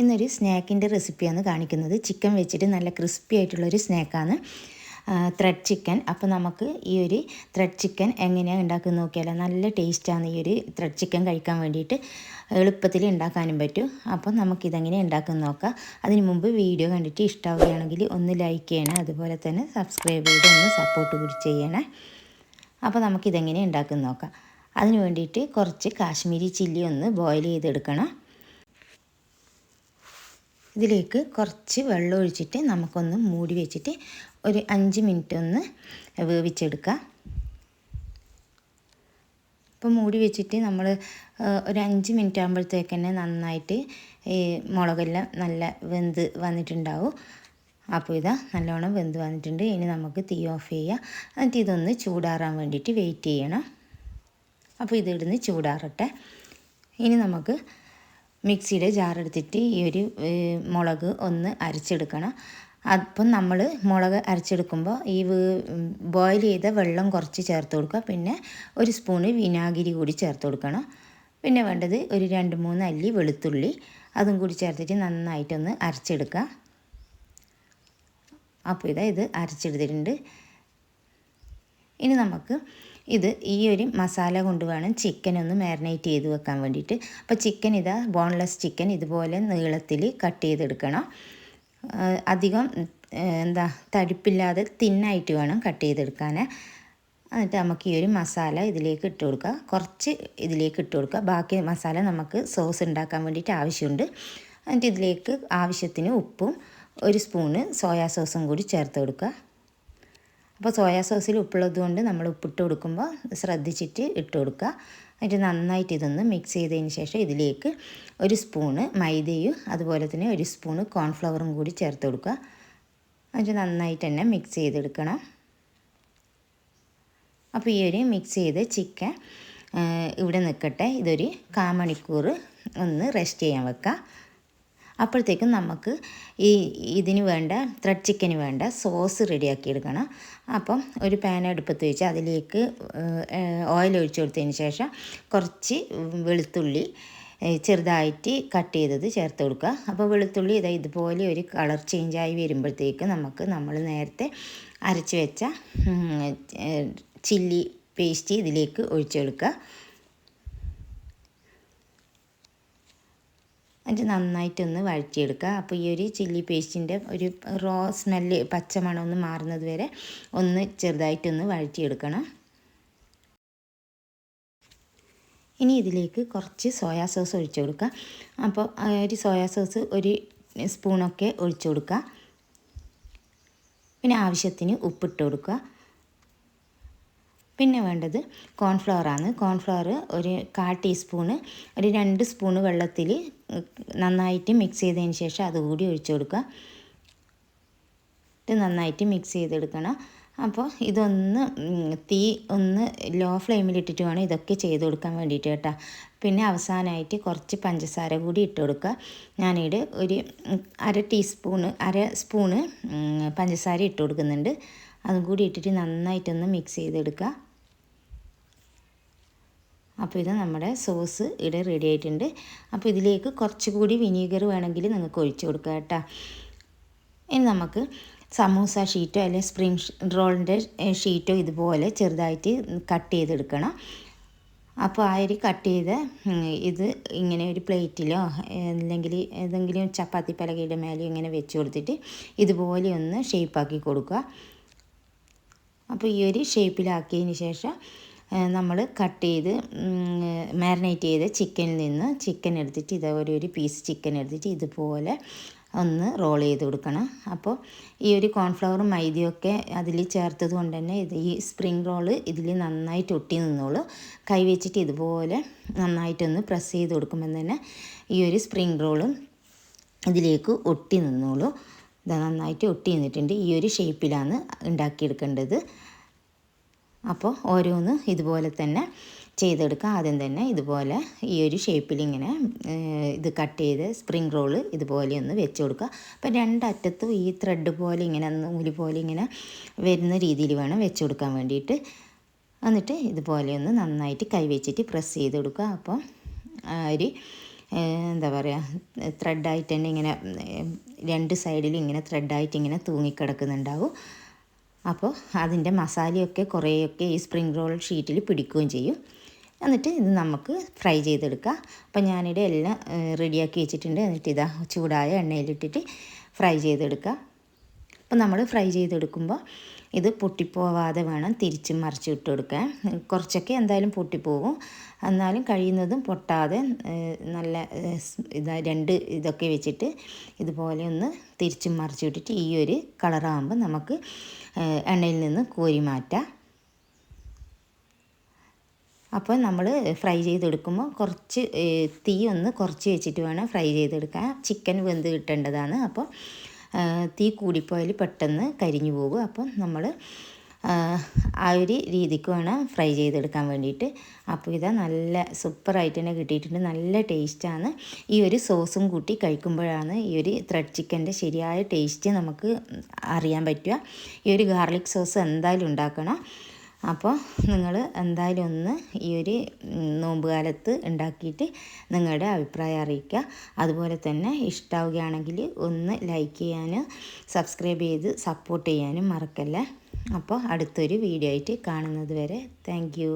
ഇന്നൊരു സ്നാക്കിൻ്റെ റെസിപ്പിയാണ് കാണിക്കുന്നത്. ചിക്കൻ വെച്ചിട്ട് നല്ല ക്രിസ്പി ആയിട്ടുള്ളൊരു സ്നാക്കാണ് ത്രെഡ് ചിക്കൻ. അപ്പോൾ നമുക്ക് ഈ ഒരു ത്രെഡ് ചിക്കൻ എങ്ങനെയാണ് ഉണ്ടാക്കുന്നത് നോക്കിയാലോ. നല്ല ടേസ്റ്റാണ് ഈ ഒരു ത്രെഡ് ചിക്കൻ കഴിക്കാൻ വേണ്ടിയിട്ട്. എളുപ്പത്തിൽ ഉണ്ടാക്കാനും പറ്റും. അപ്പോൾ നമുക്കിതെങ്ങനെ ഉണ്ടാക്കുന്നത് നോക്കാം. അതിന് മുമ്പ് വീഡിയോ കണ്ടിട്ട് ഇഷ്ടമാവുകയാണെങ്കിൽ ഒന്ന് ലൈക്ക് ചെയ്യണേ, അതുപോലെ തന്നെ സബ്സ്ക്രൈബ് ചെയ്ത് ഒന്ന് സപ്പോർട്ട് കൂടി ചെയ്യണേ. അപ്പോൾ നമുക്കിതെങ്ങനെ ഉണ്ടാക്കുന്നത് നോക്കാം. അതിന് വേണ്ടിയിട്ട് കുറച്ച് കാശ്മീരി ചില്ലി ഒന്ന് ബോയിൽ ചെയ്തെടുക്കണം. ഇതിലേക്ക് കുറച്ച് വെള്ളം ഒഴിച്ചിട്ട് നമുക്കൊന്ന് മൂടി വെച്ചിട്ട് ഒരു 5 മിനിറ്റ് ഒന്ന് വേവിച്ചെടുക്കാം. ഇപ്പോൾ മൂടി വെച്ചിട്ട് നമ്മൾ ഒരു 5 മിനിറ്റ് ആകുമ്പോഴത്തേക്ക് തന്നെ നന്നായിട്ട് ഈ മുളകെല്ലാം നല്ല വെന്ത് വന്നിട്ടുണ്ടാവും. അപ്പോൾ ഇതാ നല്ലോണം വെന്ത് വന്നിട്ടുണ്ട്. ഇനി നമുക്ക് തീ ഓഫ് ചെയ്യാം. എന്നിട്ട് ഇതൊന്ന് ചൂടാറാൻ വേണ്ടിയിട്ട് വെയിറ്റ് ചെയ്യണം. അപ്പോൾ ഇതിടുന്ന് ചൂടാറട്ടെ. ഇനി നമുക്ക് മിക്സിയുടെ ജാറെടുത്തിട്ട് ഈ ഒരു മുളക് ഒന്ന് അരച്ചെടുക്കണം. അപ്പം നമ്മൾ മുളക് അരച്ചെടുക്കുമ്പോൾ ഈ ബോയിൽ ചെയ്ത വെള്ളം കുറച്ച് ചേർത്ത് കൊടുക്കുക. പിന്നെ ഒരു സ്പൂണ് വിനാഗിരി കൂടി ചേർത്ത് കൊടുക്കണം. പിന്നെ വേണ്ടത് ഒരു 2-3 അല്ലി വെളുത്തുള്ളി, അതും കൂടി ചേർത്തിട്ട് നന്നായിട്ടൊന്ന് അരച്ചെടുക്കുക. അപ്പോൾ ഇത് അരച്ചെടുത്തിട്ടുണ്ട്. ഇനി നമുക്ക് ഈ ഒരു മസാല കൊണ്ട് വേണം ചിക്കൻ ഒന്ന് മാരിനേറ്റ് ചെയ്ത് വെക്കാൻ വേണ്ടിയിട്ട്. അപ്പോൾ ചിക്കൻ ബോൺലെസ് ചിക്കൻ ഇതുപോലെ നീളത്തിൽ കട്ട് ചെയ്തെടുക്കണം. അധികം തടിപ്പില്ലാതെ തിന്നായിട്ട് വേണം കട്ട് ചെയ്തെടുക്കാൻ. എന്നിട്ട് നമുക്ക് ഈ ഒരു മസാല ഇതിലേക്ക് ഇട്ട് കൊടുക്കുക. കുറച്ച് ഇതിലേക്ക് ഇട്ട് കൊടുക്കുക. ബാക്കി മസാല നമുക്ക് സോസ് ഉണ്ടാക്കാൻ വേണ്ടിയിട്ട് ആവശ്യമുണ്ട്. എന്നിട്ട് ഇതിലേക്ക് ആവശ്യത്തിന് ഉപ്പും ഒരു സ്പൂണ് സോയാ സോസും കൂടി ചേർത്ത് കൊടുക്കുക. അപ്പോൾ സോയാ സോസിൽ ഉപ്പുള്ളത് കൊണ്ട് നമ്മൾ ഉപ്പിട്ട് കൊടുക്കുമ്പോൾ ശ്രദ്ധിച്ചിട്ട് ഇട്ട് കൊടുക്കുക. എന്നിട്ട് നന്നായിട്ട് ഇതൊന്ന് മിക്സ് ചെയ്തതിന് ശേഷം ഇതിലേക്ക് ഒരു സ്പൂണ് മൈദയും അതുപോലെ തന്നെ ഒരു സ്പൂണ് കോൺഫ്ലവറും കൂടി ചേർത്ത് കൊടുക്കുക. എന്നിട്ട് നന്നായിട്ട് തന്നെ മിക്സ് ചെയ്തെടുക്കണം. അപ്പോൾ ഈ ഒരു മിക്സ് ചെയ്ത് ചിക്കൻ ഇവിടെ നിൽക്കട്ടെ. ഇതൊരു 1/4 മണിക്കൂർ ഒന്ന് റെസ്റ്റ് ചെയ്യാൻ വെക്കാം. അപ്പോഴത്തേക്കും നമുക്ക് ഇതിന് വേണ്ട ത്രെഡ് ചിക്കന് വേണ്ട സോസ് റെഡിയാക്കി എടുക്കണം. അപ്പം ഒരു പാൻ അടുപ്പത്ത് വെച്ച് അതിലേക്ക് ഓയിൽ ഒഴിച്ചു കൊടുത്തതിന് ശേഷം കുറച്ച് വെളുത്തുള്ളി ചെറുതായിട്ട് കട്ട് ചെയ്തത് ചേർത്ത് കൊടുക്കുക. അപ്പോൾ വെളുത്തുള്ളി ഇതുപോലെ ഒരു കളർ ചേഞ്ചായി വരുമ്പോഴത്തേക്ക് നമ്മൾ നേരത്തെ അരച്ച് വെച്ച ചില്ലി പേസ്റ്റ് ഇതിലേക്ക് ഒഴിച്ചെടുക്കുക. എന്നിട്ട് നന്നായിട്ടൊന്ന് വഴറ്റിയെടുക്കുക. അപ്പോൾ ഈ ഒരു ചില്ലി പേസ്റ്റിൻ്റെ ഒരു റോ സ്മെല്ല് പച്ചമണം ഒന്ന് മാറുന്നത് വരെ ഒന്ന് ചെറുതായിട്ടൊന്ന് വഴറ്റിയെടുക്കണം. ഇനി ഇതിലേക്ക് കുറച്ച് സോയാ സോസ് ഒഴിച്ചു കൊടുക്കുക. അപ്പോൾ ഒരു സോയാ സോസ് ഒരു സ്പൂണൊക്കെ ഒഴിച്ചു കൊടുക്കുക. പിന്നെ ആവശ്യത്തിന് ഉപ്പിട്ട് കൊടുക്കുക. പിന്നെ വേണ്ടത് കോൺഫ്ലവറാണ്. കോൺഫ്ലവർ ഒരു 1/4 ടീസ്പൂണ് ഒരു 2 സ്പൂണ് വെള്ളത്തിൽ നന്നായിട്ട് മിക്സ് ചെയ്തതിന് ശേഷം അതുകൂടി ഒഴിച്ചു കൊടുക്കുക. ഇത് നന്നായിട്ട് മിക്സ് ചെയ്തെടുക്കണം. അപ്പോൾ ഇതൊന്ന് തീ ഒന്ന് ലോ ഫ്ലെയിമിലിട്ടിട്ട് വേണം ഇതൊക്കെ ചെയ്ത് കൊടുക്കാൻ വേണ്ടിയിട്ട് കേട്ടോ. പിന്നെ അവസാനമായിട്ട് കുറച്ച് പഞ്ചസാര കൂടി ഇട്ട് കൊടുക്കുക. ഞാനിവിടെ ഒരു അര സ്പൂണ് പഞ്ചസാര ഇട്ട് കൊടുക്കുന്നുണ്ട്. അതും കൂടി ഇട്ടിട്ട് നന്നായിട്ടൊന്ന് മിക്സ് ചെയ്തെടുക്കുക. അപ്പോൾ ഇത് നമ്മുടെ സോസ് ഇവിടെ റെഡി ആയിട്ടുണ്ട്. അപ്പോൾ ഇതിലേക്ക് കുറച്ചുകൂടി വിനീഗർ വേണമെങ്കിൽ നിങ്ങൾക്ക് ഒഴിച്ചു കൊടുക്കുക കേട്ടോ. ഇനി നമുക്ക് സമൂസ ഷീറ്റോ അല്ലെങ്കിൽ സ്പ്രിംഗ് റോളിൻ്റെ ഷീറ്റോ ഇതുപോലെ ചെറുതായിട്ട് കട്ട് ചെയ്തെടുക്കണം. അപ്പോൾ ആ ഒരു കട്ട് ചെയ്ത് ഇത് ഇങ്ങനെ ഒരു പ്ലേറ്റിലോ അല്ലെങ്കിൽ ഏതെങ്കിലും ചപ്പാത്തി പലകയുടെ മേലെയോ ഇങ്ങനെ വെച്ച് കൊടുത്തിട്ട് ഇതുപോലെ ഒന്ന് ഷേപ്പാക്കി കൊടുക്കുക. അപ്പോൾ ഈ ഒരു ഷേപ്പിലാക്കിയതിന് ശേഷം നമ്മൾ കട്ട് ചെയ്ത് മാരിനേറ്റ് ചെയ്ത ചിക്കനിൽ നിന്ന് ചിക്കൻ എടുത്തിട്ട് ഇതേപോലെ ഒരു പീസ് ചിക്കൻ എടുത്തിട്ട് ഇതുപോലെ ഒന്ന് റോൾ ചെയ്ത് കൊടുക്കണം. അപ്പോൾ ഈ ഒരു കോൺഫ്ലവറും മൈദയൊക്കെ അതിൽ ചേർത്തത് കൊണ്ട് തന്നെ ഈ സ്പ്രിംഗ് റോള് ഇതിൽ നന്നായിട്ട് ഒട്ടി നിന്നോളൂ. കൈ വെച്ചിട്ട് ഇതുപോലെ നന്നായിട്ടൊന്ന് പ്രസ് ചെയ്ത് കൊടുക്കുമ്പോൾ തന്നെ ഈ ഒരു സ്പ്രിംഗ് റോളും ഇതിലേക്ക് ഒട്ടി നിന്നോളൂ. ഇത് നന്നായിട്ട് ഒട്ടി നിന്നിട്ടുണ്ട്. ഈ ഒരു ഷേപ്പിലാണ് ഉണ്ടാക്കിയെടുക്കേണ്ടത്. അപ്പോൾ ഓരോന്ന് ഇതുപോലെ തന്നെ ചെയ്തെടുക്കുക. ആദ്യം തന്നെ ഇതുപോലെ ഈ ഒരു ഷേപ്പിൽ ഇങ്ങനെ ഇത് കട്ട് ചെയ്ത് സ്പ്രിംഗ് റോള് ഇതുപോലെ ഒന്ന് വെച്ച് കൊടുക്കുക. അപ്പോൾ രണ്ടറ്റത്തും ഈ ത്രെഡ് പോലെ ഇങ്ങനെ നൂല് പോലെ ഇങ്ങനെ വരുന്ന രീതിയിൽ വേണം വെച്ച് കൊടുക്കാൻ വേണ്ടിയിട്ട്. എന്നിട്ട് ഇതുപോലെ ഒന്ന് നന്നായിട്ട് കൈ വെച്ചിട്ട് പ്രസ് ചെയ്ത് കൊടുക്കുക. അപ്പോൾ ഒരു എന്താ പറയുക ത്രെഡായിട്ട് തന്നെ ഇങ്ങനെ രണ്ട് സൈഡിലും ഇങ്ങനെ ത്രെഡായിട്ട് ഇങ്ങനെ തൂങ്ങിക്കിടക്കുന്നുണ്ടാവും. അപ്പോൾ അതിൻ്റെ മസാലയൊക്കെ കുറേയൊക്കെ ഈ സ്പ്രിംഗ് റോൾ ഷീറ്റിൽ പിടിക്കുകയും ചെയ്യും. എന്നിട്ട് ഇത് നമുക്ക് ഫ്രൈ ചെയ്തെടുക്കാം. അപ്പോൾ ഞാനിവിടെ എല്ലാം റെഡിയാക്കി വെച്ചിട്ടുണ്ട്. എന്നിട്ട് ഇതാ ചൂടായ എണ്ണയിലിട്ടിട്ട് ഫ്രൈ ചെയ്തെടുക്കാം. അപ്പോൾ നമ്മൾ ഫ്രൈ ചെയ്തെടുക്കുമ്പോൾ ഇത് പൊട്ടിപ്പോവാതെ വേണം തിരിച്ചും മറിച്ച് ഇട്ട് കൊടുക്കാൻ. കുറച്ചൊക്കെ എന്തായാലും പൊട്ടിപ്പോകും, എന്നാലും കഴിയുന്നതും പൊട്ടാതെ നല്ല രണ്ട് ഇതൊക്കെ വെച്ചിട്ട് ഇതുപോലെ ഒന്ന് തിരിച്ചും മറിച്ച് ഇട്ടിട്ട് ഈ ഒരു കളറാകുമ്പോൾ നമുക്ക് എണ്ണയിൽ നിന്ന് കോരി മാറ്റാം. അപ്പോൾ നമ്മൾ ഫ്രൈ ചെയ്തെടുക്കുമ്പോൾ കുറച്ച് തീ ഒന്ന് കുറച്ച് വെച്ചിട്ട് വേണം ഫ്രൈ ചെയ്തെടുക്കാൻ. ചിക്കൻ വെന്ത് കിട്ടേണ്ടതാണ്. അപ്പോൾ തീ കൂടിപ്പോയാൽ പെട്ടെന്ന് കരിഞ്ഞു പോകും. അപ്പോൾ നമ്മൾ ആ ഒരു രീതിക്ക് വേണം ഫ്രൈ ചെയ്തെടുക്കാൻ വേണ്ടിയിട്ട്. അപ്പോൾ ഇതാ നല്ല സൂപ്പറായിട്ട് തന്നെ കിട്ടിയിട്ടുണ്ട്. നല്ല ടേസ്റ്റാണ്. ഈ ഒരു സോസും കൂട്ടി കഴിക്കുമ്പോഴാണ് ഈ ഒരു ത്രെഡ് ചിക്കൻ്റെ ശരിയായ ടേസ്റ്റ് നമുക്ക് അറിയാൻ പറ്റുക. ഈ ഒരു ഗാർലിക് സോസ് എന്തായാലും ഉണ്ടാക്കണം. അപ്പോൾ നിങ്ങൾ എന്തായാലും ഒന്ന് ഈ ഒരു നോമ്പ് കാലത്ത് ഉണ്ടാക്കിയിട്ട് നിങ്ങളുടെ അഭിപ്രായം അറിയിക്കുക. അതുപോലെ തന്നെ ഇഷ്ടമാവുകയാണെങ്കിൽ ഒന്ന് ലൈക്ക് ചെയ്യാനും സബ്സ്ക്രൈബ് ചെയ്ത് സപ്പോർട്ട് ചെയ്യാനും മറക്കല്ലേ. അപ്പോൾ അടുത്തൊരു വീഡിയോ ആയിട്ട് കാണുന്നത് വരെ താങ്ക് യു.